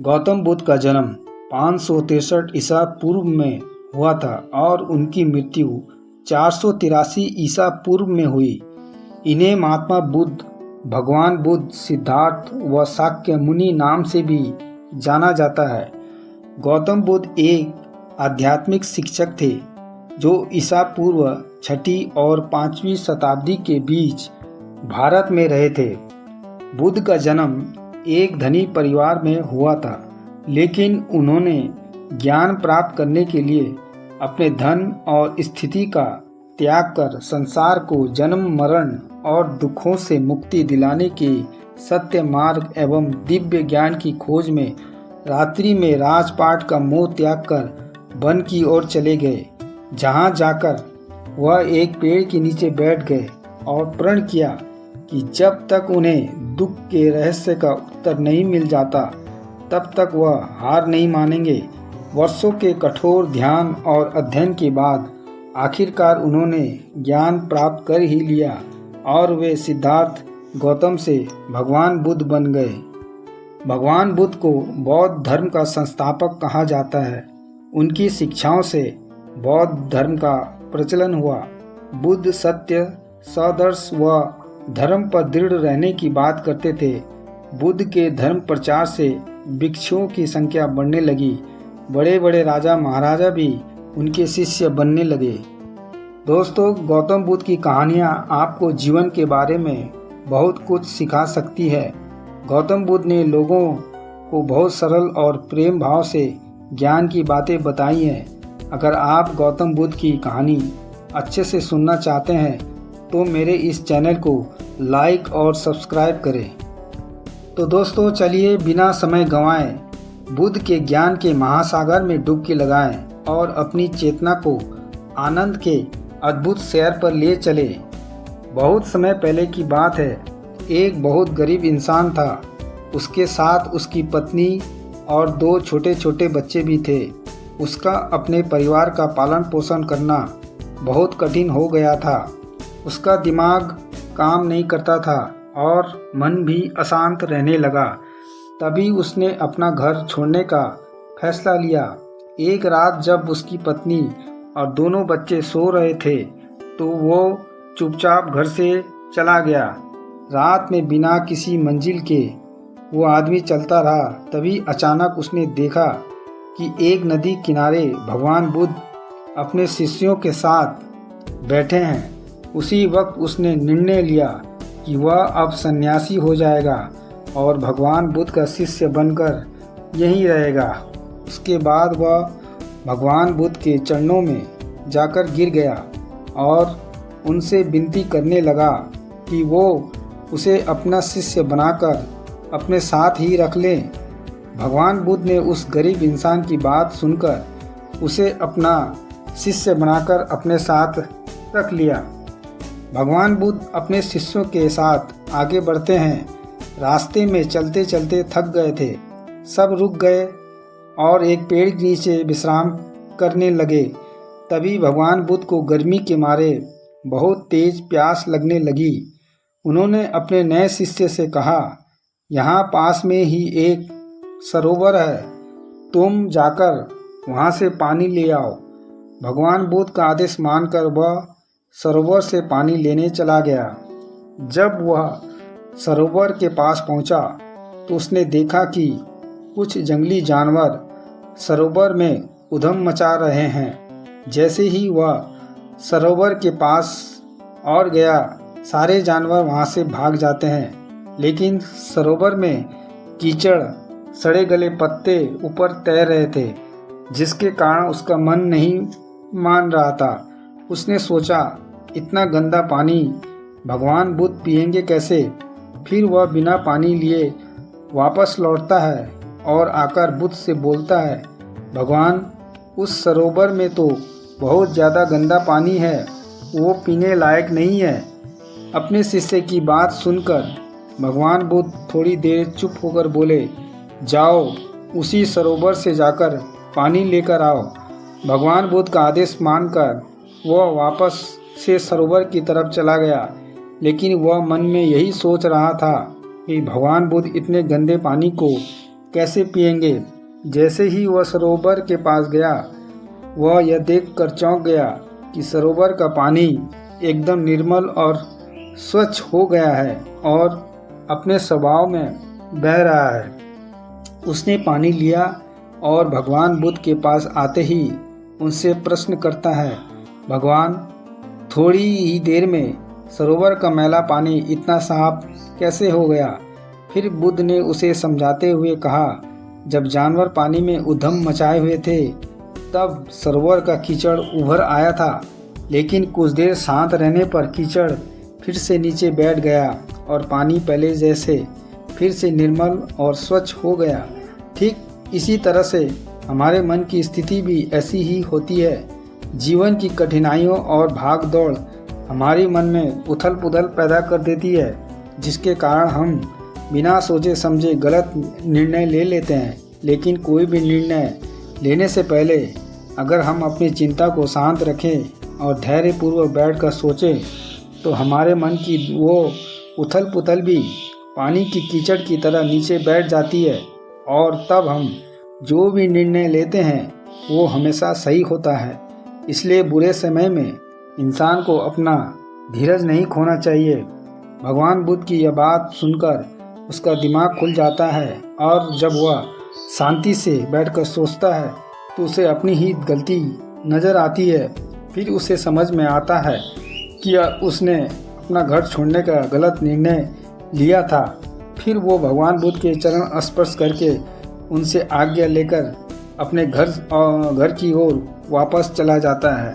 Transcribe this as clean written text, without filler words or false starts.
गौतम बुद्ध का जन्म 563 ईसा पूर्व में हुआ था और उनकी मृत्यु 483 ईसा पूर्व में हुई। इन्हें महात्मा बुद्ध, भगवान बुद्ध, सिद्धार्थ व शाक्य मुनि नाम से भी जाना जाता है। गौतम बुद्ध एक आध्यात्मिक शिक्षक थे जो ईसा पूर्व 6ठी और 5वीं शताब्दी के बीच भारत में रहे थे। बुद्ध का जन्म एक धनी परिवार में हुआ था, लेकिन उन्होंने ज्ञान प्राप्त करने के लिए अपने धन और स्थिति का त्याग कर संसार को जन्म मरण और दुखों से मुक्ति दिलाने के सत्य मार्ग एवं दिव्य ज्ञान की खोज में रात्रि में राजपाट का मोह त्याग कर वन की ओर चले गए, जहां जाकर वह एक पेड़ के नीचे बैठ गए और प्रण किया कि जब तक उन्हें दुख के रहस्य का उत्तर नहीं मिल जाता तब तक वह हार नहीं मानेंगे। वर्षों के कठोर ध्यान और अध्ययन के बाद आखिरकार उन्होंने ज्ञान प्राप्त कर ही लिया और वे सिद्धार्थ गौतम से भगवान बुद्ध बन गए। भगवान बुद्ध को बौद्ध धर्म का संस्थापक कहा जाता है। उनकी शिक्षाओं से बौद्ध धर्म का प्रचलन हुआ। बुद्ध सत्य, सदर्श व धर्म पर दृढ़ रहने की बात करते थे। बुद्ध के धर्म प्रचार से भिक्षुओं की संख्या बढ़ने लगी। बड़े बड़े राजा महाराजा भी उनके शिष्य बनने लगे। दोस्तों, गौतम बुद्ध की कहानियाँ आपको जीवन के बारे में बहुत कुछ सिखा सकती है। गौतम बुद्ध ने लोगों को बहुत सरल और प्रेम भाव से ज्ञान की बातें बताई हैं। अगर आप गौतम बुद्ध की कहानी अच्छे से सुनना चाहते हैं तो मेरे इस चैनल को लाइक और सब्सक्राइब करें। तो दोस्तों, चलिए बिना समय गंवाएं बुद्ध के ज्ञान के महासागर में डुबकी लगाएं और अपनी चेतना को आनंद के अद्भुत सैर पर ले चले। बहुत समय पहले की बात है। एक बहुत गरीब इंसान था। उसके साथ उसकी पत्नी और 2 छोटे छोटे बच्चे भी थे। उसका अपने परिवार का पालन पोषण करना बहुत कठिन हो गया था। उसका दिमाग काम नहीं करता था और मन भी अशांत रहने लगा। तभी उसने अपना घर छोड़ने का फैसला लिया। एक रात जब उसकी पत्नी और दोनों बच्चे सो रहे थे तो वो चुपचाप घर से चला गया। रात में बिना किसी मंजिल के वो आदमी चलता रहा। तभी अचानक उसने देखा कि एक नदी किनारे भगवान बुद्ध अपने शिष्यों के साथ बैठे हैं। उसी वक्त उसने निर्णय लिया कि वह अब सन्यासी हो जाएगा और भगवान बुद्ध का शिष्य बनकर यहीं रहेगा। उसके बाद वह भगवान बुद्ध के चरणों में जाकर गिर गया और उनसे विनती करने लगा कि वो उसे अपना शिष्य बनाकर अपने साथ ही रख लें। भगवान बुद्ध ने उस गरीब इंसान की बात सुनकर उसे अपना शिष्य बनाकर अपने साथ रख लिया। भगवान बुद्ध अपने शिष्यों के साथ आगे बढ़ते हैं। रास्ते में चलते चलते थक गए थे। सब रुक गए और एक पेड़ के नीचे विश्राम करने लगे। तभी भगवान बुद्ध को गर्मी के मारे बहुत तेज प्यास लगने लगी। उन्होंने अपने नए शिष्य से कहा, यहाँ पास में ही एक सरोवर है, तुम जाकर वहाँ से पानी ले आओ। भगवान बुद्ध का आदेश मानकर वह सरोवर से पानी लेने चला गया। जब वह सरोवर के पास पहुंचा तो उसने देखा कि कुछ जंगली जानवर सरोवर में उधम मचा रहे हैं। जैसे ही वह सरोवर के पास और गया, सारे जानवर वहां से भाग जाते हैं। लेकिन सरोवर में कीचड़, सड़े गले पत्ते ऊपर तैर रहे थे, जिसके कारण उसका मन नहीं मान रहा था। उसने सोचा, इतना गंदा पानी भगवान बुद्ध पिएंगे कैसे? फिर वह बिना पानी लिए वापस लौटता है और आकर बुद्ध से बोलता है, भगवान, उस सरोवर में तो बहुत ज़्यादा गंदा पानी है, वो पीने लायक नहीं है। अपने शिष्य की बात सुनकर भगवान बुद्ध थोड़ी देर चुप होकर बोले, जाओ उसी सरोवर से जाकर पानी लेकर आओ। भगवान बुद्ध का आदेश मानकर वह वापस से सरोवर की तरफ चला गया। लेकिन वह मन में यही सोच रहा था कि भगवान बुद्ध इतने गंदे पानी को कैसे पिएंगे। जैसे ही वह सरोवर के पास गया, वह यह देखकर चौंक गया कि सरोवर का पानी एकदम निर्मल और स्वच्छ हो गया है और अपने स्वभाव में बह रहा है। उसने पानी लिया और भगवान बुद्ध के पास आते ही उनसे प्रश्न करता है, भगवान, थोड़ी ही देर में सरोवर का मैला पानी इतना साफ कैसे हो गया। फिर बुद्ध ने उसे समझाते हुए कहा, जब जानवर पानी में उद्यम मचाए हुए थे तब सरोवर का कीचड़ उभर आया था, लेकिन कुछ देर शांत रहने पर कीचड़ फिर से नीचे बैठ गया और पानी पहले जैसे फिर से निर्मल और स्वच्छ हो गया। ठीक इसी तरह से हमारे मन की स्थिति भी ऐसी ही होती है। जीवन की कठिनाइयों और भाग दौड़ हमारे मन में उथल पुथल पैदा कर देती है, जिसके कारण हम बिना सोचे समझे गलत निर्णय ले लेते हैं। लेकिन कोई भी निर्णय लेने से पहले अगर हम अपनी चिंता को शांत रखें और धैर्यपूर्वक बैठकर सोचें, तो हमारे मन की वो उथल पुथल भी पानी की कीचड़ की तरह नीचे बैठ जाती है और तब हम जो भी निर्णय लेते हैं वो हमेशा सही होता है। इसलिए बुरे समय में इंसान को अपना धीरज नहीं खोना चाहिए। भगवान बुद्ध की यह बात सुनकर उसका दिमाग खुल जाता है और जब वह शांति से बैठकर सोचता है तो उसे अपनी ही गलती नज़र आती है। फिर उसे समझ में आता है कि उसने अपना घर छोड़ने का गलत निर्णय लिया था। फिर वो भगवान बुद्ध के चरण स्पर्श करके उनसे आज्ञा लेकर अपने घर की ओर वापस चला जाता है।